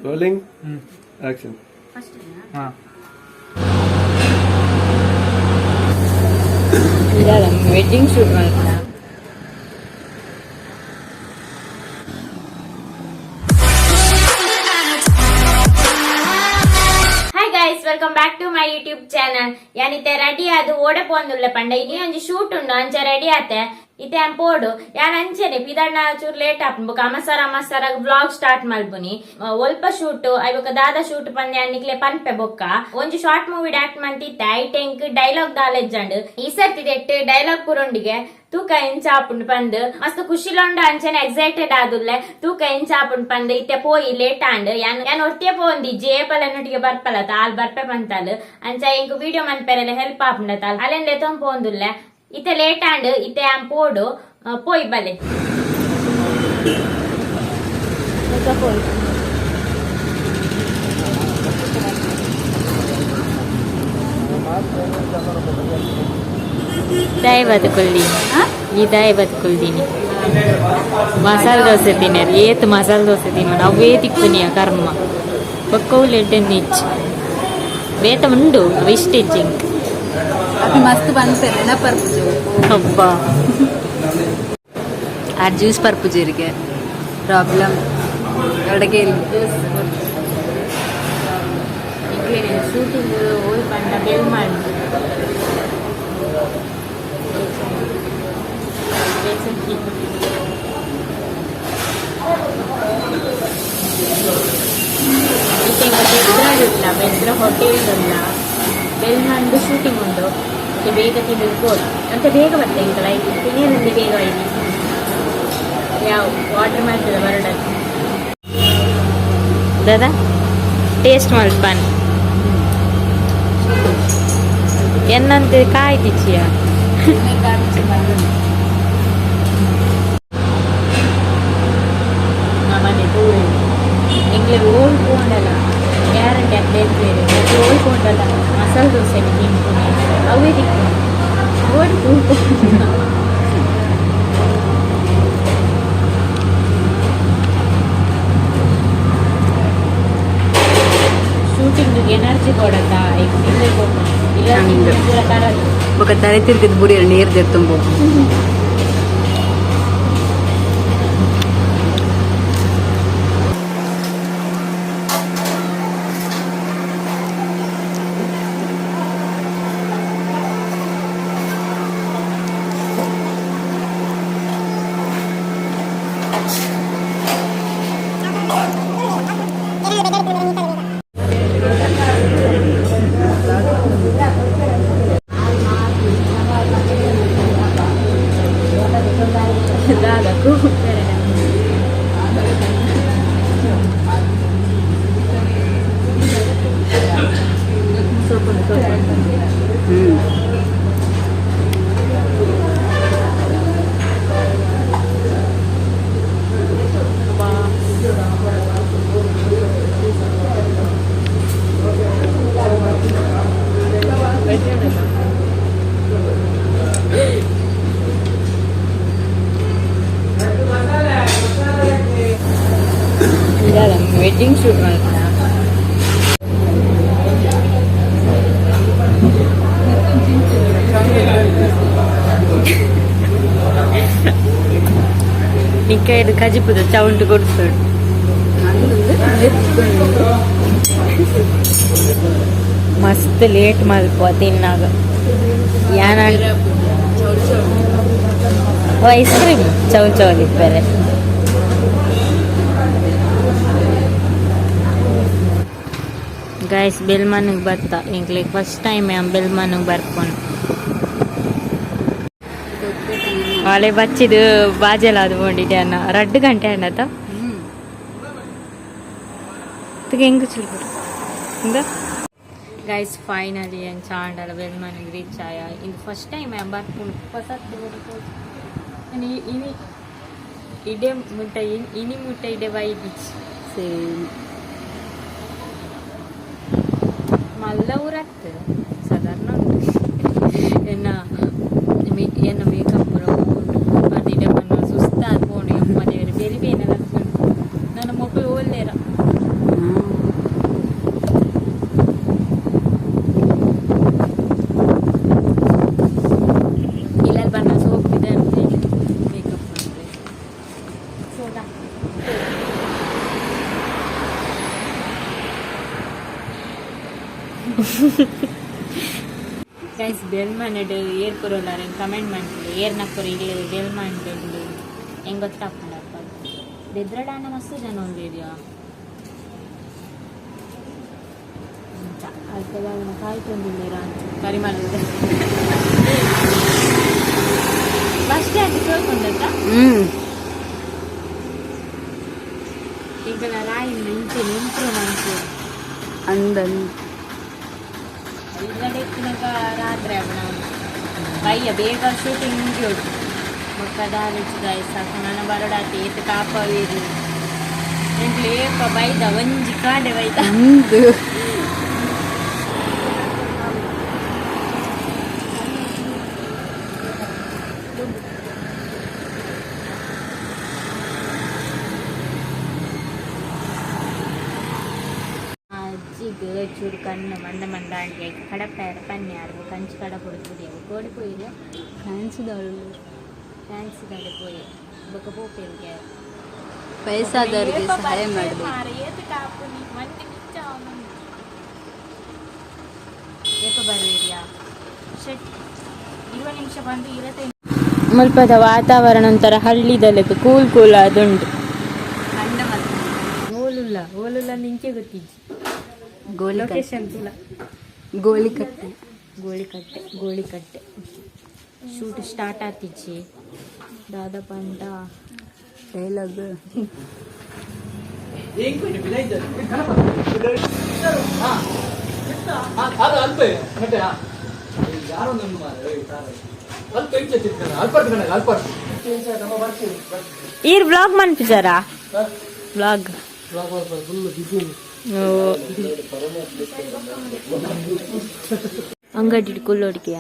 Rolling. Action. First. Wedding shoot. Hi guys, welcome back to my YouTube channel. Yani te ready adu ode pondulle panda ini onji shoot undu anja ready ate ite am podu yana anchene pidana chur late appu kamasara vlog start malbuni olpa shoot ayuka dada shoot pande annikle panpe bokka onji short movie act manti tank dialogue dalejjandu ee sarti dette dialogue purondige ತೂಕ ಎಂಚಾಪುಂಡು ಪಂದ್ ಮಸ್ತ್ ಖುಷಿಲೊಂಡು ಅಂಚನೆ excited ಆದುಲ್ಲೆ ತೂಕ ಎಂಚಾಪುಂಡು ಪಂದ್ ಇತ್ತೆ ಪೋಯಿ late and ಯಾನ್ ಒರ್ತಿಯ ಪೋಂದಿ ಜೇಪಲನ್ನೊಟ್ಟಿಗೆ ಬರ್ಪಲತ all ಬರ್ಪೆ ಪಂತಲ್ ಅಂಚ ಇಂಕ್ ವಿಡಿಯೋ ಮನ್ಪೆರಲೆ ಹೆಲ್ಪ್ ಆಪುಂಡತಲ್ ಅಲೆಂದೆ ತೊಂದ್ ಪೋಂದುಲ್ಲೆ ಇತ್ತೆ ಲೇಟ್ ಆಂಡ್ ಇತ್ತೆ ಆಮ್ ಪೋಡು ಪೋಯಿ ಬಲೆ Dai batukuldini. Ee dai batukuldini. Masala dosa tinar. Yet masala dosa tinar. Avve tikkuniya karma. Pakkavu leddenich. Veta undu stitching. Abi mast bantere na parpuje. Abba. Add juice parpuje irige. Problem. Adageli. Including shooting ಓಲ್ ಪಂಡ ಬೆಲ್man Bedra hotel ಬೆಲ್ಮಂದು shooting ಉಂಟು ಬೇಗ ತಿಂದಿರ್ಬೋದು ಅಂತ ಬೇಗ ಬರ್ತದೆ ಇಂಕ like ತಿನ್ನೇనండి ಬೇಗ ಐದು ಯಾವ ವಾಟರ್ ಮಾಡ್ತದೆ ಬರಡಲ್ಲಿ Dada taste malpan. Ennante kai tichiya. ನಮ್ಮನೆ ಪೂರಿ ಎಂಗ್ಲೆ ರೋಲ್ ಪೋಂಡಲ್ಲ ಗ್ಯಾರಂಟಿ ಅದೇ ರೋಲ್ ಪೋಂಡಲ್ಲ ಮಸಾಲೆ ದೋಸೆ ತಿಂತೀನಿ ಅವೇ ತಿಂತೀನಿ ರೋಡ್ షూటింగ్ ఎనర్జీ కొడతా ఒక తಲೆ తిరిగి బుడి నీరు తెత్తుంబో దాదాపు Wedding shoot malpana. Nikka idu kajipuda sound kodusodu. Mast late malpo tinnaga. Yana oh ice cream chow lippere. Guys, belman batta ingle first time am belman barpon wale bachchidu baajala adu ondite anna 2 gante annata tike engu chilbudu inga guys finally en chandala belman reach aya in first time am barpon pasattu ani ini ide mutai ini mutai ide vibe same ಮಲ್ಲ ಊರತ್ತೆ ಸಾಧಾರಣ ಎನ್ನ makeup ಅದಿದೆ ಮನ್ನ ಸುಸ್ತಾದ ಪೋಣಿ ಅಮ್ಮ ದೇವರ ಬೇರೆ ಬೇನೆ ನನ್ನ mobile ಓಲ್ಲೇರ guys ಬೆಲ್ಮನ್ air ಪುರೋಲಾರ comment ಮಾಡ್ತೀವಿ ಏರ್ ನಕ್ಕರು ಇಲ್ಲಿ ಬೆಲ್ಮನ್ ಹೆಂಗೆ ಗೊತ್ತಾಗ್ಕೊಂಡಪ್ಪ ಬೆದ್ರಡಾಣ ಮಸ್ತು ಜನ ಒಂದಿದೆಯಾ ಕಾಯ್ತೊಂದಿದ್ದೀರಾ ಕರಿಮಲ ಬಸ್ ಸ್ಟ್ಯಾಂಡ್ ಕೇಳ್ಕೊಂಡತ್ತ ಈಗ ರಾಯಿ ನಿಂತ್ರು ಮನ್ಸು ಅಂದನ್ ಇಲ್ಲಡೆತ್ತಿನಾಗ ರಾತ್ರಿ ಆಗೋಣ ಬಯ್ಯ ಬೇಗ ಶೂಟಿಂಗ್ ಮುಗಿಯೋದು ಮಕ್ಕದಾಲಿಚ್ಚು ಗಾಯ ಸಾಕು ನನ್ನ ಬರಡಾತಿ ಏತು ಕಾಪವೇದು ಎಂಟ್ಲೇಪ ಬೈದ ಒಂಜಿ ಕಾಡೆ ಬೈದ ಅಜ್ಜಿಗೆ ಚೂರು ಕಣ್ಣು ಮಂದ ಮಂದ ಅಂಗೆ ಕಡಪಾರ ಪನ್ಯಾರು ಕಂಚು ಕಡ ಕೊಡ್ತಿದ್ದೀವಿ ಕೋಡಿ ಪೋಯಿಲ್ಲ ಫ್ಯಾನ್ಸಿದಾಳೆ ಪೋಯಿ ಬೊಕ್ಕ ಪೋಪೇರಿಗೆ ವಯಸ್ಸಾದವರಿಗೆ ಸಹಾಯ ಮಾಡಬೇಕು. ಮುಲ್ಪದ ವಾತಾವರಣ ಒಂಥರ ಹಳ್ಳಿದಲ್ಲ ಕೂಲ್ ಅದುಂಟು ಓಲುಲ್ಲ ನಿಂಚೆ ಗೊತ್ತಿಜ್ಜಿ ಗೋಳಿಕಟ್ಟೆ ಶೂಟ್ ಸ್ಟಾರ್ಟ್ ಆತಿಜ್ಜಿ ದಾದ ಪಂಡ ಡೈಲಾಗ್ ಈರ್ ಬ್ಲಾಗ್ ಮನ್ಪಿಸಾರಾ ಬ್ಲಾಗ್ ಅಂಗಡಿ ಕುಲ್ಲೋಡಿಕೆ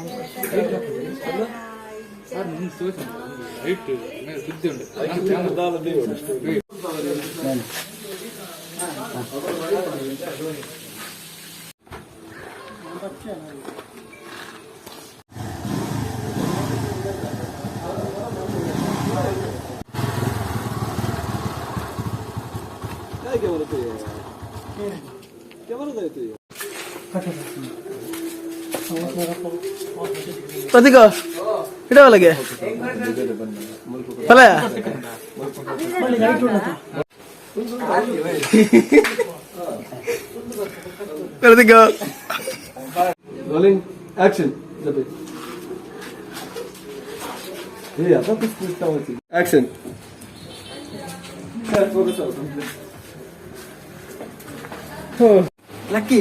ಪ್ರತೀಕ ಇಡವಲ್ಲಿಗೆ ಪಲಯ Prateek rolling action action Lucky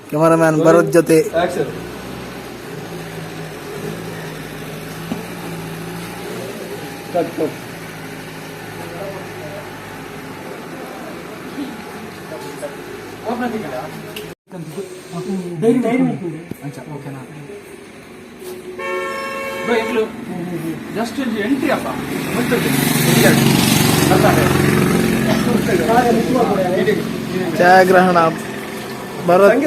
cameraman Bharat ಜೊತೆ ಆಕ್ಷನ್ ಕಟ್ ಜಸ್ಟ್ ಎಂಟ್ರಿ ಅಪ್ಪ ಛಾಯಾಗ್ರಹಣ ಭರತ್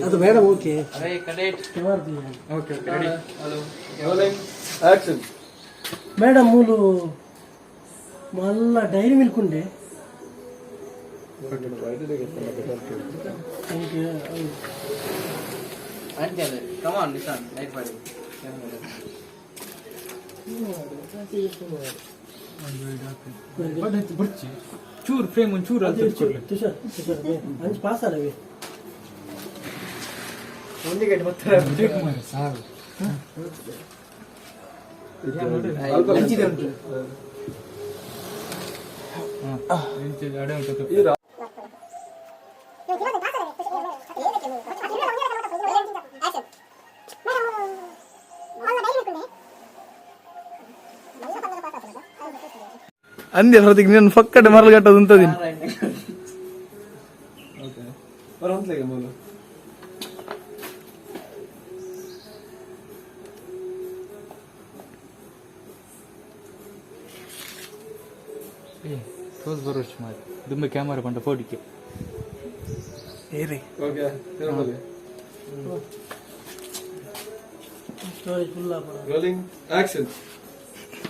ಅದು ಮೇಡಮ್ ಓಕೆ మేడం మూలు మళ్ళా డైరీ మిల్క్ ఉండే ಚೂರು ಫ್ರೇಮ್ ಒಂಚೂರು ಅಂಚು ಪಾಸ್ ಅಲ್ಲವೇ ಒಂದು ಗಂಟೆ ಬರ್ತಾರೆ ಸಾರು ಅಂದ್ಯ ಹೊರತಿಗೆ ನೀನು ಪಕ್ಕಡೆ ಮರಳುಗಟ್ಟದು ಅಂತದೀನಿ ತೋಸ್ ಬರೋಷ್ಟು ಮಾಡಿ ದುಂಬೆ ಕ್ಯಾಮರಾ ಬಂಡ ಫೋಟಿಗೆ ಏರಿ okay story full rolling action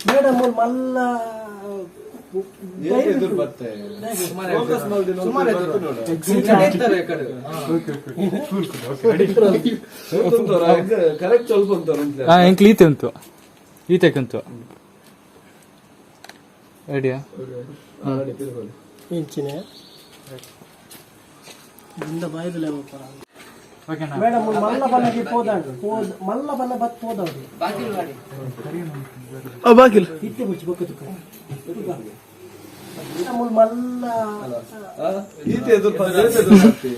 madam ಮಲ್ಲ ಎದುರು ಬರ್ತೆ ಫೋಕಸ್ ಮಾಡಿ ಕರೆಕ್ಟ್ ಸ್ವಲ್ಪ ಅಂತಾರೆ ಎಂಕ್ಲು ಈತೆ ಉಂಟು ಈತೆಕಂತು ರೆಡಿಯಾ ಇಂಚಿನ ಇಂದ ಬಾಯಿದಲ್ಲ ಓಕೆನಾ ಮೇಡಮ್ ಮಲ್ಲ ಬನ್ನಗೆ ಮಲ್ಲ ಬನ್ನ ಬತ್ ಹೋದವ್ರು ಬಾಕಿಲ್ ಇತ್ತೆ ಮುಚ್ಚಿ ಬಕ್ಕದಕ್ಕೆ ಮೇಡಮ್ ಮಲ್ಲ ಈತೆ ಎದುರು ಬರ್ತೆ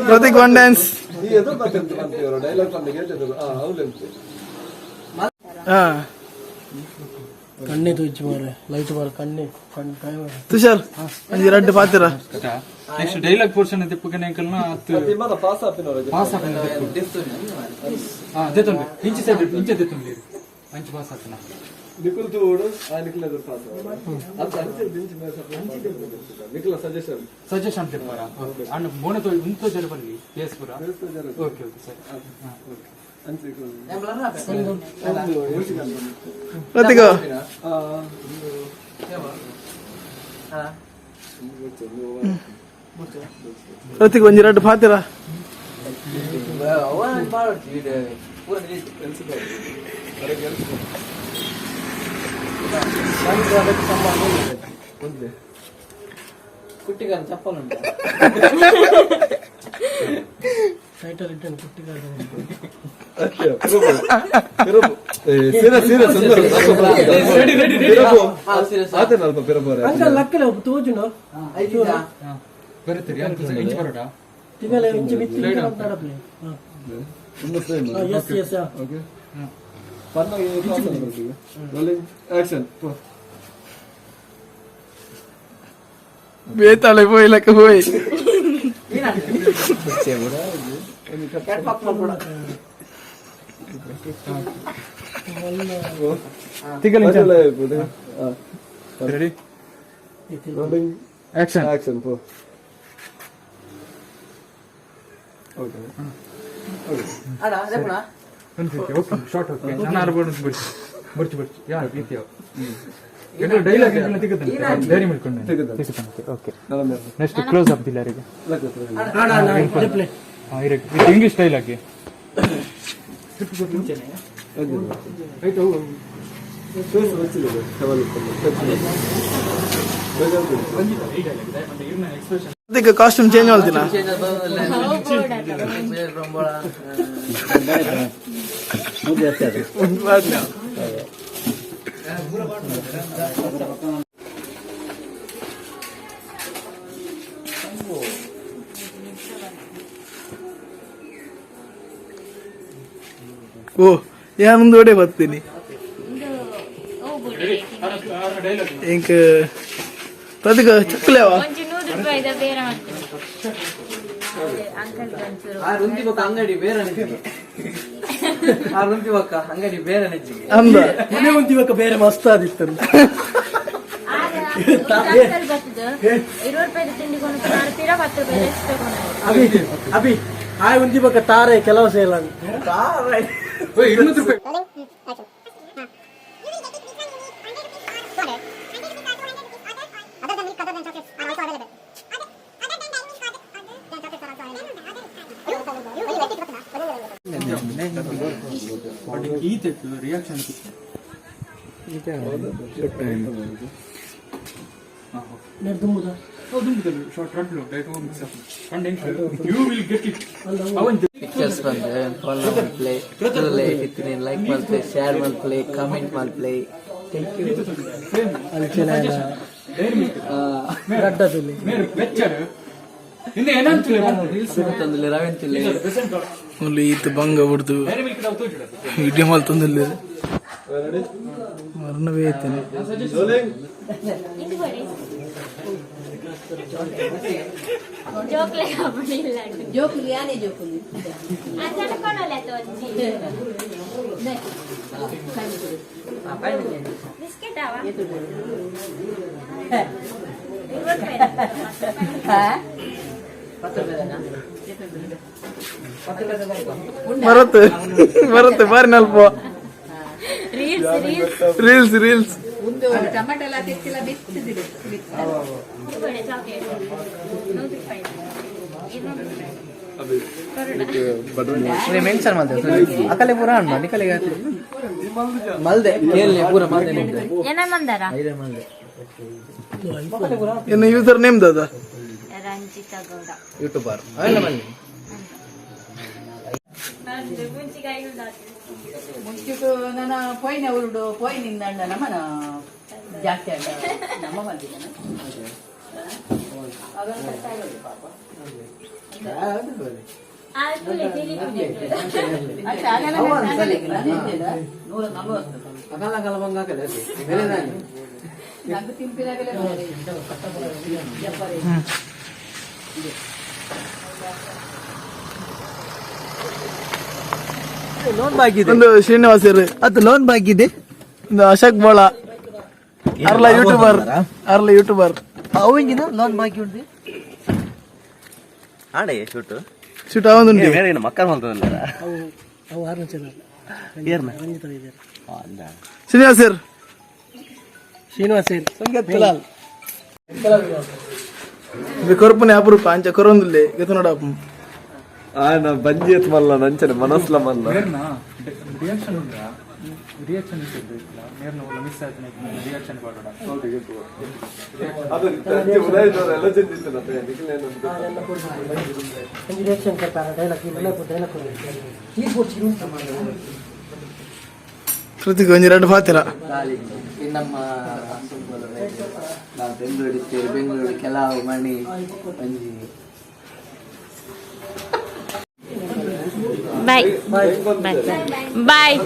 ಪ್ರತೀಕ್ ಒನ್ ಡ್ಯಾನ್ಸ್ ಈ ಎದುರು ಬರ್ತೆ ಡೈಲಾಗ್ ಬಂದ ಗೇಟ್ ಎದುರು ಅವಲೆಂತೆ ಕಣ್ಣೆ ತುಚ್ಚಿ ಮಾರೆ ಲೈಟ್ ಮಾರ ಕಣ್ಣೆ ತುಷಾರ್ ಒಂಜಿ ರಡ್ಡು ಪಾತಿರ ನೆಕ್ಸ್ಟ್ ಡೈಲಾಗ್ ಪೋರ್ಷನ್ ತಿಪ್ಪಕನೆ ಅಂಕಲ್ನ ತಿಮ್ಮನ ಪಾಸ್ ಆಪಿನವರೆಗೆ ಪಾಸ್ ಆಪನ ದೇತೊಂದು ಇಂಚಿ ಸೈಡ್ ಇಂಚೆ ದೇತೊಂದು ಅಂಚಿ ಪಾಸ್ ಆಪನ ನಿಖಿಲ್ ತೋಡು ನಿಖಿಲ್ ಎದುರು ಪಾಸ್ ಅಂತ ಅಂಚೆ ದಿಂಚಿ ಮೇಲೆ ನಿಖಿಲ್ ಸಜೆಷನ್ ತಿಪ್ಪರ ಅಣ್ಣ ಬೋನೆ ತೋ ಇಂತೋ ಜರ ಬರಲಿ ಕೇಸ್ ಪುರ okay okay sir Prateek Prateek ಒಂಜಿ ರಡ್ಡು ಪಾತಿರ ಕುಟ್ಟಿಗಾರ ಚಪ್ಪಲುಂಟ ಟೈಟಲ್ ಇಟ್ಟನು ಕುಟ್ಟಿಗಾರ ಲಕ್ಕಲೆ ತೋಜುನು ಬರುತ್ತೀರಿ ಇಂಚಿ ಬರೋಡ ತಿಂಗಳ ಇಂಚು ಬಿತ್ತಿ ನಡಪ್ಲೆ yes yes okay rolling action ಬೇತಾಳೆ ಹೋಯ್ಲಕ್ಕ ಹೋಯ್ ರೆಡಿ ರೋಲಿಂಗ್ ಆಕ್ಷನ್ ಆಕ್ಷನ್ ಪೋ ಓಕೆ ಓಕೆ ಶಾರ್ಟ್ ಓಕೆ ನಾನು ಆರ್ಬೋದು ಬರ್ಚಿ ಯಾರು ಪ್ರೀತಿಯೋ ಎಲ್ಲರೂ ಡೈಲಾಗ್ ಎಲ್ಲ ತೆಗೆದು ಧೈರ್ಯ ಮಾಡ್ಕೊಂಡು ತೆಗೆದು ಓಕೆ ನೆಕ್ಸ್ಟ್ ಕ್ಲೋಸ್ ಅಪ್ ದಿಲ್ಲರಿಗೆ English dialogue Prateek costume change ಮಾಡ್ತೀನ ಓ ಯಾ ಮುಂದೋಡೆ ಬರ್ತೀನಿ ಇಂಕ ಪ್ರತೀಕ್ ಚಕ್ಕಲೇವಾ ಒಂಚೂರು ₹100 ಬೇರೆ ಮಾಡ್ತೀನಿ ಅಂಕಲ್ ಒಂಚೂರು ಅಂಗಡಿ ಬೇರೆ ಅಂಗಡಿ ಬೇರೆ ಅಂದ ಮನೆ ಒಂದಿವಕ್ಕ ಬೇರೆ ಮಸ್ತ್ ಆದಿತ್ತು ಅಂಕಲ್ ಬರ್ತದ ₹20 ತಿಂಡಿ ಕೊಂಡು ಮಾಡ್ತೀರಾ ₹10 ಎಷ್ಟು ತಗೊಂಡು ಅಭಿ ಆಯ್ ಒಂದಿವಕ್ಕ ತಾರೆ ಕೆಲಸ ಇಲ್ಲ ₹200 ಈತೆ ರಿಯಾಕ್ಷನ್ ತುಂಬುದಾ ಶಾರ್ಟ್ ರಡ್ಲು diet mix up you will get it ಅವನ್ ಪಿಕ್ಚರ್ಸ್ ಬಂದ್ರೆ ಫಾಲೋ ಮಾಡ್ಪ್ಲೇ ಪ್ಲೇ ಇತ್ತಿನ ಲೈಕ್ ಮಾಡ್ಪ್ಲೇ ಶೇರ್ ಮಾಡ್ಪ್ಲೇ ಕಾಮೆಂಟ್ ಮಾಡ್ಪ್ಲೇ ಥ್ಯಾಂಕ್ ಯು ಗಡ್ಡದಲ್ಲಿ ವೆಚ್ಚರ್ ಹಿಂದೆ ಏನಂತಿಲ್ಲ ರೀಲ್ಸ್ ತಂದಿಲ್ಲ ರಾವೆಂತಿಲ್ಲ ಅಲ್ಲಿ ಈತ ಬಂಗ ಬಿಡ್ದು ವಿಡಿಯೋ ಮಾಡಿ ತಂದಿಲ್ಲ ಮರಣವೇ ಐತೇನೆ ರೋಲಿಂಗ್ ಇದು ಬರೀ ಜೋಕ್ಲೆ ಇಲ್ಲ ಜೋಕುಲಿ ಯಾನೇ ಜೋಕುಲಿ ಅನ್ಕೊಳಲ್ಲ ತೋಜಿ ಬಿಸ್ಕೆಟ್ ಅವ ಬರುತ್ತೆ ಬರುತ್ತೆ ಬಾರಿ ನಲ್ಪ ರೀಲ್ಸ್ ರೀಲ್ಸ್ ಒಂದು ಟೊಮೆಟೊ ಎಲ್ಲ ತೆಕ್ಕಿಲ್ಲ ಬಿತ್ತಿದಿದೆ ಮೆನ್ಷನ್ ಮಾಡ್ತೇವೆ ಅಕಲೆ ಪೂರ ಹಣ್ಣು ನಿಕಲೆಗೆ ಮಲ್ದೆ ಕೇಳಿ ಪೂರ ಮಲ್ದೆ ನಿಮ್ದೆ ಏನ ಮಂದಾರ ಮಲ್ದೆ ಇನ್ನು ಯೂಸರ್ ನೇಮ್ ದಾದ ರಂಜಿತಾ ಗೌಡ ಯೂಟ್ಯೂಬರ್ ಅವೆಲ್ಲ ಮಲ್ಲೆ ಮುಂಚಿಟ್ಟು ನನ್ನ ಪೋಯಿನ ಉರುಡು ಪೋಯಿನಿಂದ ಅಂಡ ನಮ್ಮನ ಜಾಸ್ತಿ ಅಂಡ ನಮ್ಮ ಬಂದಿದ್ದಾನ ಅಗಲ ಅಗಲ ಬಂಗ ಹಾಕಲ್ಲ ಬೇರೆ ನಂಗೆ ತಿಂಪಿನಾಗಲೇ ಲೋನ್ ಬಾಕಿ ಇದೆ ಒಂದು ಶ್ರೀನಿವಾಸ್ ಅದು ಲೋನ್ ಬಾಕಿ ಇದೆ ಒಂದು ಅಶೋಕ್ ಬೋಳ ಅರ್ಲ ಯೂಟ್ಯೂಬರ್ ಅವಂಗಿನ ಲೋನ್ ಬಾಕಿ ಉಂಟು ಆಡೆ ಶೂಟ್ ಶೂಟ್ ಅವನುಂಟು ಬೇರೆ ಮಕ್ಕಳ ಮಾಡ್ತದಲ್ಲ ಅವು ಆರು ಚಾನಲ್ ಏರ್ನ ರಂಜಿತಾ ಇದ್ದಾರೆ ಶ್ರೀನಿವಾಸ್ ಸರ್ ಶ್ರೀನಿವಾಸ್ ಬಿಲಾಲ್ ಕೊರಪನೆ ಅಪರೂಪ ಅಂಚ ಕೊರೊಂದುಲ್ಲೆ ಗತ ನೋಡಪ್ಪ ನಾ ಬಂಜಿ ಎತ್ ಮಲ್ಲ ನಂಚನೆ ಮನಸ್ಲ ಮಲ್ಲ ರಿಯಾಕ್ಷನ್ ಉಂಟಾ ರಿಯಾಕ್ಷನ್ ಇರ್ತದೆ ನೇರ್ನ ಒಳ್ಳೆ ಮಿಸ್ ಆಯ್ತು ರಿಯಾಕ್ಷನ್ ಮಾಡೋಣ ಅದು ತಂಜೆ ಉದಾಯಿದವರು ಎಲ್ಲ ಚೆಂದಿತ್ತು ನಮಗೆ ನಿಖಿಲೇನು ರಿಯಾಕ್ಷನ್ ಕೊಡ್ತಾರೆ ಡೈಲಾಗ್ ಕೃತಿಗೆ ಒಂಜಿ ಎರಡು ಮಾತಿರ ನಮ್ಮ ನಾವು ಬೆಂಗಳೂರು ಕೆಲವು ಮಣಿ ಒಂಜಿ ಬಾಯ್ ಬಾಯ್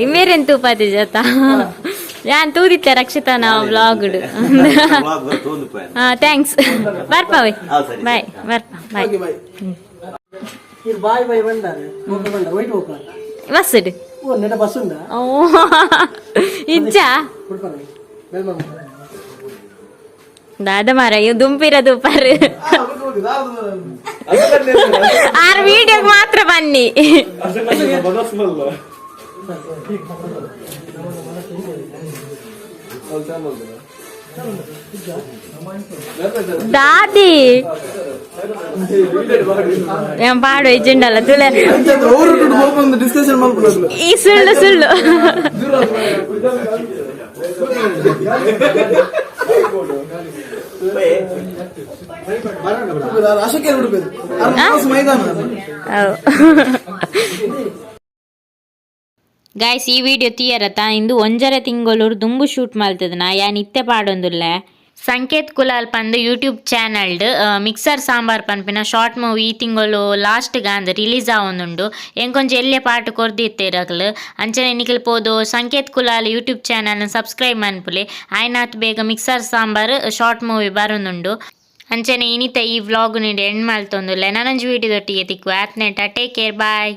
ಇವೇರೆಂತ ಉಪಾಧಿ ಜೊತ ಯಾನ್ ತೂದಿತ್ತೆ ರಕ್ಷಿತನ ವ್ಲಾಗ್ಡ್ ಥ್ಯಾಂಕ್ಸ್ ಬರ್ಪ ಬಾಯ್ ಬರ್ಪ ಬಾಯ್ ಬಾಯ್ ಬಾಯ್ ಬಂದಾರೆ ವೈಟ್ ಹೋಗ ಬಸ್ಡ್ ಓ ನೆಟ ಬಸ್ ಉಂಟಾ ಓ ಇಜ್ಜ ಬೆಲ್ಮನ್ ದಾದ ಮಾರ ಇವ್ ದುಂಪಿರದು ಪರ್ ಆರ್ ವಿಡಿಯೋಗ್ ಮಾತ್ರ ಬನ್ನಿ ಮನಸ್ಮಲ್ಲ ದಾದಿ ಏನ್ ಪಾಡು ಇಜ್ಜುಂಡಲ್ಲ ತುಳೆ ಡಿಸ್ಕಷನ್ ಮಾಡ್ಬಿಡೋದು ಈ ಸುಳ್ಳು ಸುಳ್ಳು ಅಶೋಕ ಮೈದಾನ ಗೈಸ್ ಈ ವಿಡಿಯೋ ತೀಯರತ ಇಂದು ಒಂಜರೆ ತಿಂಗಳು ದುಂಬು ಶೂಟ್ ಮಲ್ತದನ ಯಾನ್ ಇತ್ತೆ ಪಾಡೊಂದುಲ್ಲೆ ಸಂಕೇತ್ ಕುಲಾಲ್ ಪಂದ್ ಯೂಟ್ಯೂಬ್ ಚಾನಲ್ಡ್ ಮಿಕ್ಸರ್ ಸಾಂಬಾರ್ ಪನ್ಪಿನ ಶಾರ್ಟ್ ಮೂವಿ ಈ ತಿಂಗಳು ಲಾಸ್ಟ್ಗ ಅಂದ್ ರಿಲೀಸ್ ಆವೊಂದುಂಡು ಎಂಕೊಂಚ ಎಲ್ಲೆ ಪಾಟ್ ಕೊರ್ದಿತ್ತೇರಕ್ಲು ಅಂಚನೆ ನಿಖಿಲ್ ಪೋದು ಸಂಕೇತ್ ಕುಲಾಲ್ ಯೂಟ್ಯೂಬ್ ಚಾನಲ್ನ ಸಬ್ಸ್ಕ್ರೈಬ್ ಮನ್ಪುಲೆ ಆಯ್ನಾತ್ ಬೇಗ ಮಿಕ್ಸರ್ ಸಾಂಬಾರ್ ಶಾರ್ಟ್ ಮೂವಿ ಬರೋನುಂಡು ಅಂಚನೆ ಇನಿತ ಈ ವ್ಲಾಗ್ ನಿಂಡೆ ಎಂಡ್ ಮಲ್ತೊಂದುಲ್ಲೆ ನನಂಜಿ ವಿಡಿಯೋದೊಟ್ಟಿಗೆ ತಿಕ್ಕು ಆತ್ನೆಟ ಟೇಕ್ ಕೇರ್ ಬಾಯ್.